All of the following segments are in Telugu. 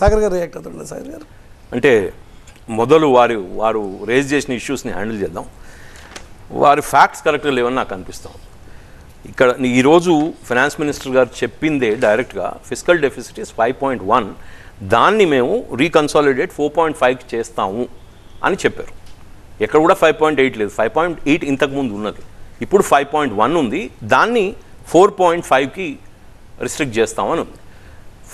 సాగర్ గారు రియాక్ట్ అవుతుండే. సాగర్ గారు అంటే మొదలు వారు రేజ్ చేసిన ఇష్యూస్ని హ్యాండిల్ చేద్దాం. వారి ఫ్యాక్ట్స్ కరెక్ట్గా లేవని నాకు అనిపిస్తాం. ఇక్కడ ఈరోజు ఫైనాన్స్ మినిస్టర్ గారు చెప్పిందే డైరెక్ట్గా ఫిస్కల్ డెఫిసిట్ ఇస్ 5.1, దాన్ని మేము రీకన్సాలిడేట్ 4.5కి చేస్తాము అని చెప్పారు. ఎక్కడ కూడా 5.8 లేదు, 5.8 ఇంతకుముందు ఉన్నది, ఇప్పుడు 5.1 ఉంది, దాన్ని 4.5కి రిస్ట్రిక్ట్ చేస్తామని ఉంది.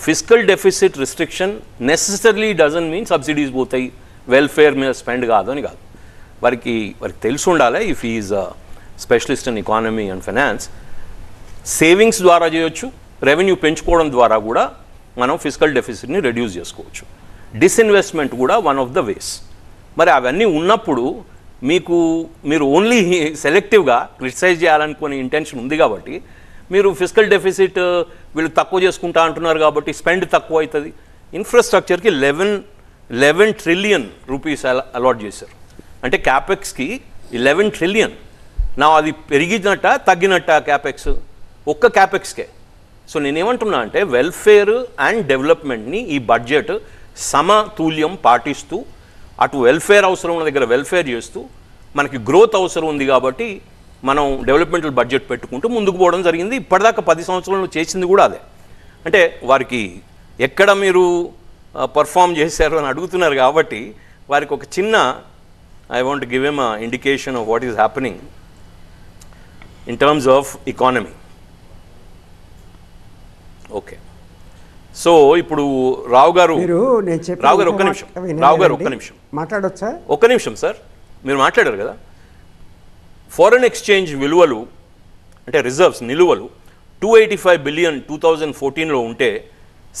Fiscal deficit restriction necessary doesn't mean subsidies పోతాయి, వెల్ఫేర్ మీద స్పెండ్ కాదు అని కాదు. వారికి తెలిసి ఉండాలి. If is specialist in economy and finance, savings ద్వారా చేయొచ్చు, రెవెన్యూ పెంచుకోవడం ద్వారా కూడా మనం ఫిస్కల్ డెఫిసిట్ని రెడ్యూస్ చేసుకోవచ్చు. డిస్ఇన్వెస్ట్మెంట్ కూడా వన్ ఆఫ్ ద వేస్. మరి అవన్నీ ఉన్నప్పుడు మీరు ఓన్లీ సెలెక్టివ్గా క్రిటిసైజ్ చేయాలనుకునే ఇంటెన్షన్ ఉంది కాబట్టి మీరు ఫిస్కల్ డెఫిసిట్ వీళ్ళు తక్కువ చేసుకుంటా అంటున్నారు కాబట్టి స్పెండ్ తక్కువ అవుతుంది. ఇన్ఫ్రాస్ట్రక్చర్కి 11 ట్రిలియన్ రూపీస్ అలాట్ చేశారు. అంటే క్యాపెక్స్కి 11 ట్రిలియన్. నా అది పెరిగినట్ట తగ్గినట్ట క్యాపెక్స్? ఒక్క క్యాపెక్స్కే. సో నేనేమంటున్నా అంటే వెల్ఫేర్ అండ్ డెవలప్మెంట్ని ఈ బడ్జెట్ సమతుల్యం పాటిస్తూ, అటు వెల్ఫేర్ అవసరం ఉన్న దగ్గర వెల్ఫేర్ చేస్తూ, మనకి గ్రోత్ అవసరం ఉంది కాబట్టి మనం డెవలప్మెంటల్ బడ్జెట్ పెట్టుకుంటూ ముందుకు పోవడం జరిగింది. ఇప్పటిదాకా 10 సంవత్సరాలు చేసింది కూడా అదే. అంటే వారికి ఎక్కడ మీరు పర్ఫామ్ చేశారు అని అడుగుతున్నారు కాబట్టి వారికి ఒక చిన్న I want give M indication of what is happening in terms of economy. Okay, so ఇప్పుడు రావు గారు ఒక్క నిమిషం మాట్లాడొచ్చా? ఒక్క నిమిషం సార్, మీరు మాట్లాడారు కదా, ఫారెన్ ఎక్స్చేంజ్ విలువలు అంటే రిజర్వ్స్ నిలువలు 285 బిలియన్ 2014లో ఉంటే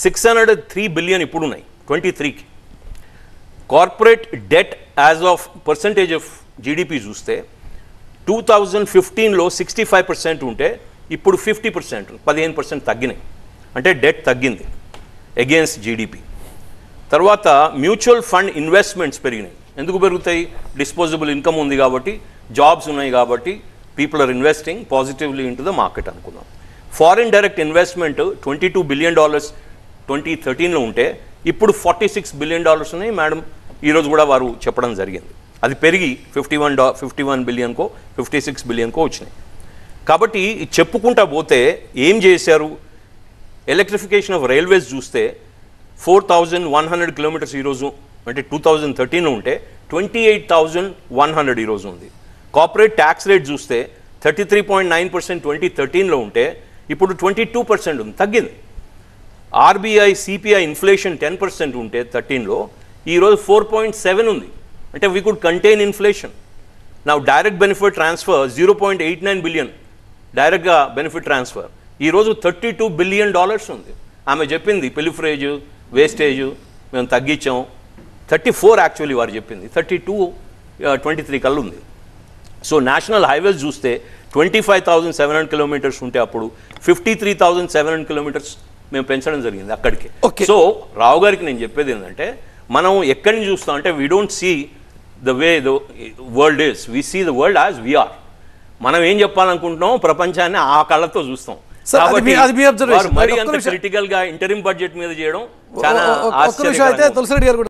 603 బిలియన్ ఇప్పుడు ఉన్నాయి 23కి. Corporate debt as of percentage of GDP చూస్తే 2015లో 65% ఉంటే ఇప్పుడు 50%, 15% తగ్గినాయి. అంటే డెట్ తగ్గింది అగేన్స్ట్ జీడిపి. తర్వాత మ్యూచువల్ ఫండ్ ఇన్వెస్ట్మెంట్స్ పెరిగినాయి. ఎందుకు పెరుగుతాయి? డిస్పోజబుల్ ఇన్కమ్ ఉంది కాబట్టి, జాబ్స్ ఉన్నాయి కాబట్టి, people are investing positively in to the market అనుకుందాం. ఫారిన్ డైరెక్ట్ ఇన్వెస్ట్మెంట్ $22 బిలియన్ 2013లో ఉంటే ఇప్పుడు $46 బిలియన్ ఉన్నాయి. మేడం ఈరోజు కూడా వారు చెప్పడం జరిగింది. అది పెరిగి 51 బిలియన్కో 56 బిలియన్కో వచ్చినాయి. కాబట్టి చెప్పుకుంటా పోతే ఏం చేశారు? ఎలక్ట్రిఫికేషన్ ఆఫ్ రైల్వేస్ చూస్తే 4100 కిలోమీటర్స్ ఈరోజు, అంటే 2013లో ఉంటే 28,100 ఈరోజు ఉంది. కార్పొరేట్ ట్యాక్స్ రేట్ చూస్తే 33.9% 2013లో ఉంటే ఇప్పుడు 22% ఉంది, తగ్గింది. ఆర్బీఐ సిపిఐ ఇన్ఫ్లేషన్ 10% ఉంటే 13లో ఈరోజు 4.7 ఉంది. అంటే వీ కుడ్ కంటైన్ ఇన్ఫ్లేషన్. నా డైరెక్ట్ బెనిఫిట్ ట్రాన్స్ఫర్ 0.89 బిలియన్ డైరెక్ట్గా బెనిఫిట్ ట్రాన్స్ఫర్ ఈరోజు $32 బిలియన్ ఉంది. ఆమె చెప్పింది పెలిఫ్రేజ్ వేస్టేజ్ మేము తగ్గించాం, 34 యాక్చువల్లీ వారు చెప్పింది, 32 23 కల్లా ఉంది. సో నేషనల్ హైవేస్ చూస్తే 25,700 కిలోమీటర్స్ ఉంటే అప్పుడు 53,700 కిలోమీటర్స్ మేము పెంచడం జరిగింది అక్కడికి. సో రావు గారికి నేను చెప్పేది ఏంటంటే మనం ఎక్కడి నుంచి చూస్తాం అంటే we don't see the way the world is, we see the world as we are. మనం ఏం చెప్పాలనుకుంటున్నాం ప్రపంచాన్ని ఆ కళ్ళతో చూస్తాం. మరి అంత క్రిటికల్ గా ఇంటరిమ్ బడ్జెట్ మీద చేయడం చాలా ఆశ్చర్యకరంగా.